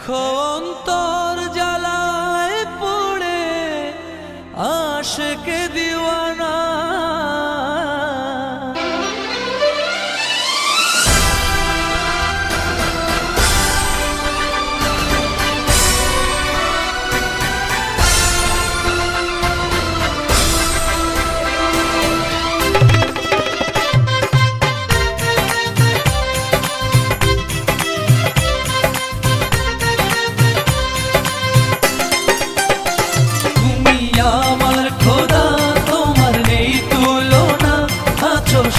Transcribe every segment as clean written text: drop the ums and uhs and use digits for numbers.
দেখো অন্তর জ্বালায় পড়ে আশিকে দিওয়ানা।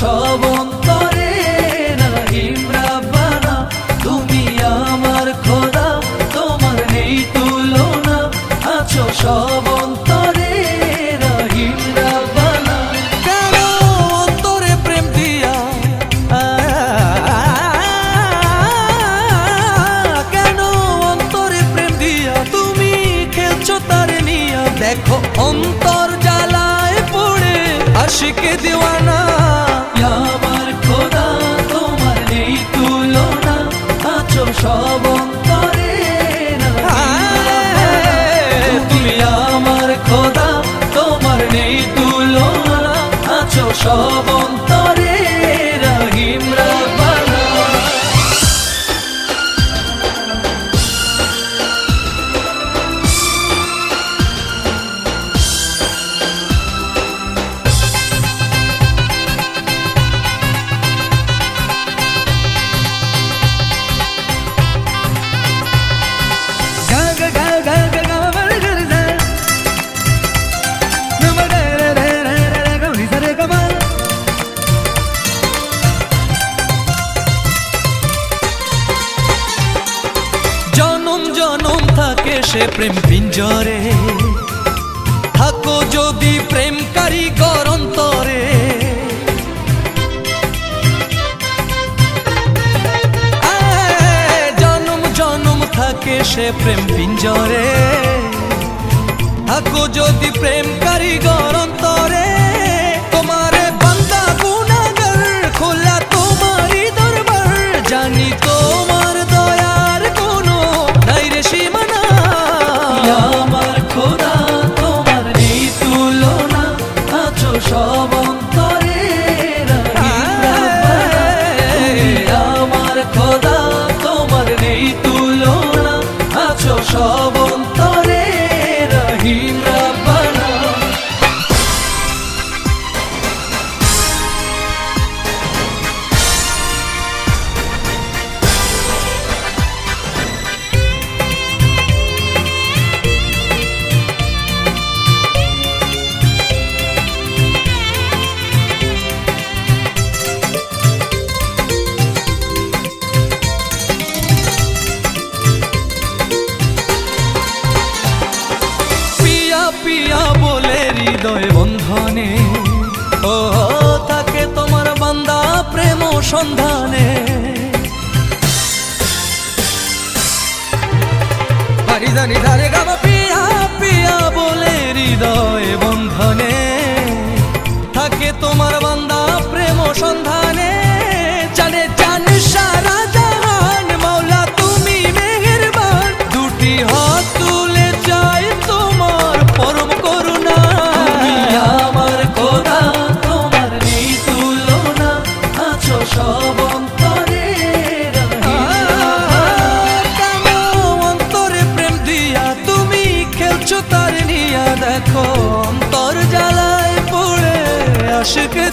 সব অন্তরে রহিম রাব্বানা, তুমি আমার খোদা, তোমার নেই তুলনা। আছো সব অন্তরে রহিম রাব্বানা। কেন অন্তরে প্রেম দিয়া, কেন অন্তরে প্রেম দিয়া তুমি খেলছো তার নিয়া। দেখো অন্তর জ্বালায় পড়ে আশিকে দিওয়ানা। আমার খোদা, তোমার নেই তুলনা। আছো সব অন্তরে তুমি আমার খোদা, তোমার নেই তুলনা। আছো সব অন্তরে রহিম রাব্বানা। জনম থাকে সে প্রেম পিঞ্জরে, থাকো যদি প্রেম কারিগর অন্তরে। জনম জনম থাকে সে প্রেম পিঞ্জরে, থাকো যদি প্রেম কারিগর অন্তরে। তোমারে বান্দা গুনাহগার, খোলা তোমারই দরবার। জানি তোমার দয়ার কোনো নাই রে সীমানা। আমার খোদা, তোমার নেই তুলনা। আছো সব অন্তরে রহিম রাব্বানা। আমার খোদা, তোমার নেই তুলনা। আছো সব অন্তরে রহিম রাব্বানা। পিয়া বলে হৃদয় বন্ধনে, ও থাকে তোমার বান্দা প্রেম সন্ধানে। পিয়া পিয়া বলে হৃদয় বন্ধনে, থাকে তোমার বান্দা প্রেম সন্ধানে। জানে জানে সারা জাহান, মাওলা তুমি মেহেরবান। দুটি হাত তুলে চাই তোমার পরম করুণা। আমার খোদা, তোমার নেই তুলনা। আছো সব অন্তরে কেন অন্তরে প্রেম দিয়া তুমি খেলছো তার নিয়া। দেখো অন্তর জ্বালায় পড়ে আশিকে